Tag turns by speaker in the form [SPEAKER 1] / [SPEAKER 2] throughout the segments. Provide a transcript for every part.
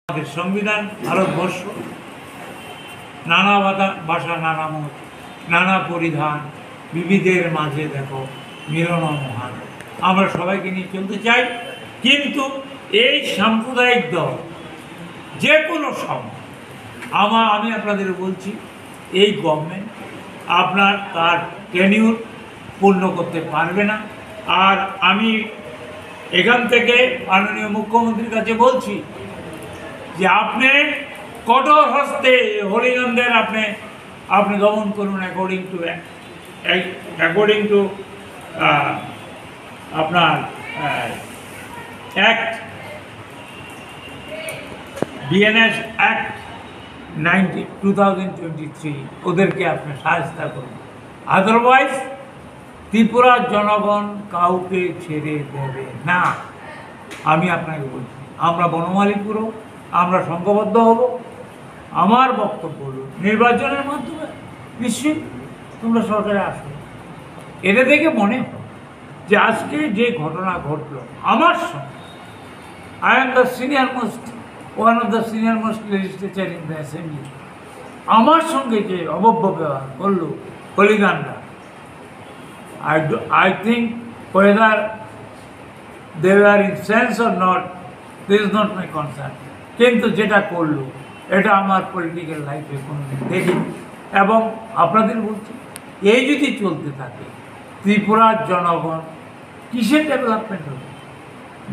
[SPEAKER 1] আমাদের সংবিধান ভারতবর্ষ নানা ভাষা, নানা মত, নানা পরিধান, বিবিধের মাঝে দেখো মিলন মহান। আমরা সবাইকে নিয়ে চলতে চাই, কিন্তু এই সাম্প্রদায়িক দল যে কোনো সময় আমি আপনাদের বলছি, এই গভর্নমেন্ট আপনার তার টেনিউর পূর্ণ করতে পারবে না। আর আমি এখান থেকে মাননীয় মুখ্যমন্ত্রীর কাছে বলছি যে আপনি কঠোর হস্তে হরিজনদের আপনি দমন করুন অ্যাকর্ডিং টু আপনার অ্যাক্ট বিএনএস অ্যাক্ট 2023 ওদেরকে আপনি সাহায্য করুন। আদারওয়াইজ ত্রিপুরার জনগণ কাউকে ছেড়ে দেবে না। আমি আপনাকে বলছি, আমরা বনমালীপুরও আমরা সংঘবদ্ধ হব। আমার বক্তব্য হল নির্বাচনের মাধ্যমে নিশ্চিত তোমরা সরকারে আসো। এটা দেখে মনে হয় যে আজকে যে ঘটনা ঘটলো আমার সঙ্গে, I am the one of the senior most legislature in the assembly, আমার সঙ্গে যে অবব্যবহার করলো হলিগানরা, I think whether they were in sense or not, this is not my concern. কিন্তু যেটা করলো এটা আমার পলিটিক্যাল লাইফে কোনোদিন দেখিনি। এবং আপনাদের বলছি, এই যদি চলতে থাকে ত্রিপুরার জনগণ কিসের ডেভেলপমেন্ট হবে?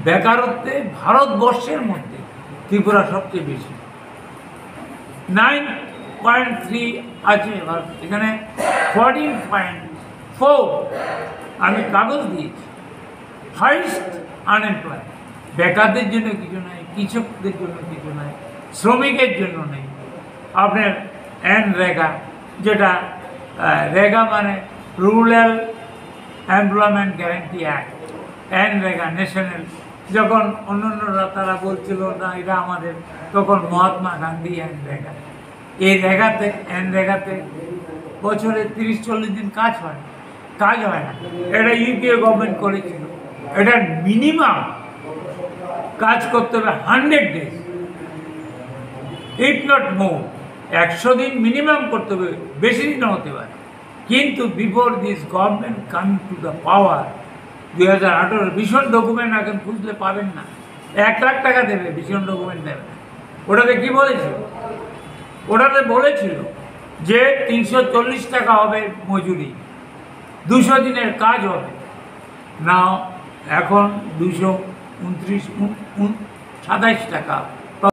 [SPEAKER 1] বেকারত্বে ভারতবর্ষের মধ্যে ত্রিপুরা সবচেয়ে বেশি, 9.3 আছে, এখানে 14.4 আমি কাগজ দিয়েছি। হাইস্ট আনএমপ্লয়েড, বেকারদের জন্য কিছু নাই, কৃষকদের জন্য কিছু নাই, শ্রমিকের জন্য নেই। আপনার রেগা, যেটা রেগা মানে rural employment guarantee act, REGA national, যখন অন্যান্যরা তারা বলছিল না এটা আমাদের, তখন মহাত্মা গান্ধী রেগা, এই রেগাতে বছরে 30-40 দিন কাজ হয় না। এটা ইউপিএ গভর্নমেন্ট করেছিল। এটা মিনিমাম কাজ করতে হবে 100 days, ইফ নট মোর, 100 দিন মিনিমাম করতে হবে, বেশি দিন হতে পারে। কিন্তু before this government coming to the power 2018 ভীষণ ডকুমেন্ট এখন খুঁজলে পাবেন না, 1 লাখ টাকা দেবে, ভীষণ ডকুমেন্ট দেবে না। ওটাতে কি বলেছিল? ওটাতে বলেছিল যে 340 টাকা হবে মজুরি, 200 দিনের কাজ হবে না। এখন 227 টাকা